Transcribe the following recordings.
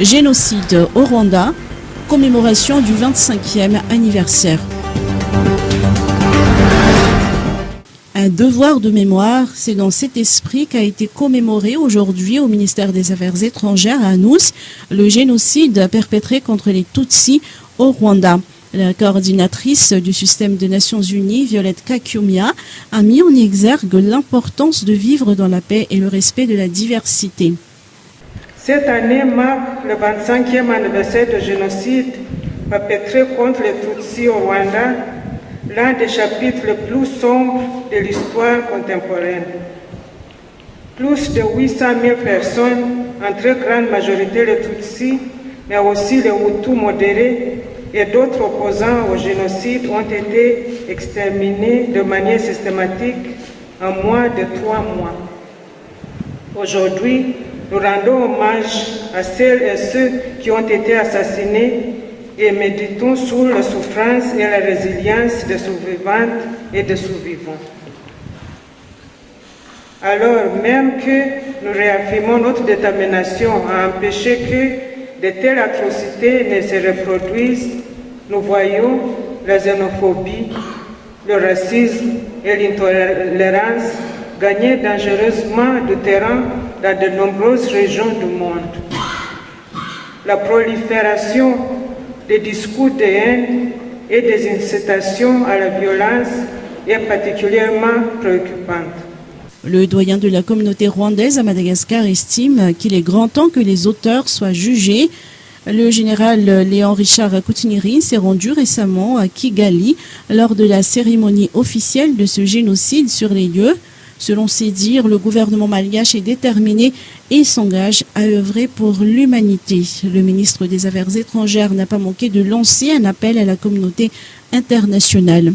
Génocide au Rwanda, commémoration du 25e anniversaire. Un devoir de mémoire, c'est dans cet esprit qu'a été commémoré aujourd'hui au ministère des Affaires étrangères à Nous le génocide perpétré contre les Tutsis au Rwanda. La coordinatrice du système des Nations Unies, Violette Kakiumia, a mis en exergue l'importance de vivre dans la paix et le respect de la diversité. Cette année marque le 25e anniversaire du génocide perpétré contre les Tutsis au Rwanda, l'un des chapitres les plus sombres de l'histoire contemporaine. Plus de 800 000 personnes, en très grande majorité les Tutsis, mais aussi les Hutus modérés et d'autres opposants au génocide ont été exterminés de manière systématique en moins de 3 mois. Aujourd'hui, nous rendons hommage à celles et ceux qui ont été assassinés et méditons sur la souffrance et la résilience des survivantes et des survivants. Alors même que nous réaffirmons notre détermination à empêcher que de telles atrocités ne se reproduisent, nous voyons la xénophobie, le racisme et l'intolérance gagner dangereusement du terrain dans de nombreuses régions du monde. La prolifération des discours de haine et des incitations à la violence est particulièrement préoccupante. Le doyen de la communauté rwandaise à Madagascar estime qu'il est grand temps que les auteurs soient jugés. Le général Léon Richard Koutiniri s'est rendu récemment à Kigali lors de la cérémonie officielle de ce génocide sur les lieux. Selon ses dires, le gouvernement malgache est déterminé et s'engage à œuvrer pour l'humanité. Le ministre des Affaires étrangères n'a pas manqué de lancer un appel à la communauté internationale.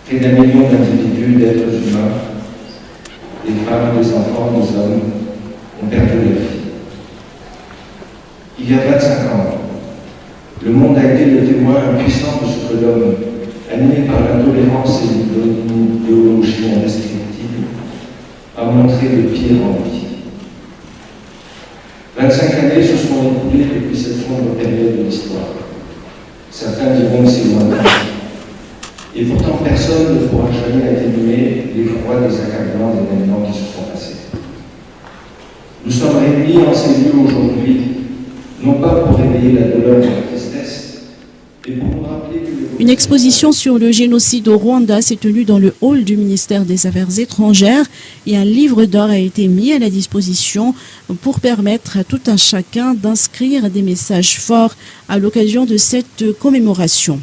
Près d'1 million d'individus, d'êtres humains, des femmes, des enfants, des hommes, ont perdu leur vie. Il y a 25 ans, le monde a été le témoin impuissant de ce que l'homme, animé par l'intolérance et l'idéologie indestructible, a montré de pire en lui. 25 années se sont écoulées depuis cette sombre période de l'histoire. Certains diront que c'est lointain. Et pourtant, personne ne pourra jamais atténuer l'effroi des accablements des événements qui se sont passés. Nous sommes réunis en ces lieux aujourd'hui, non pas pour réveiller la douleur et la tristesse, mais pour nous rappeler que une exposition sur le génocide au Rwanda s'est tenue dans le hall du ministère des Affaires étrangères et un livre d'or a été mis à la disposition pour permettre à tout un chacun d'inscrire des messages forts à l'occasion de cette commémoration.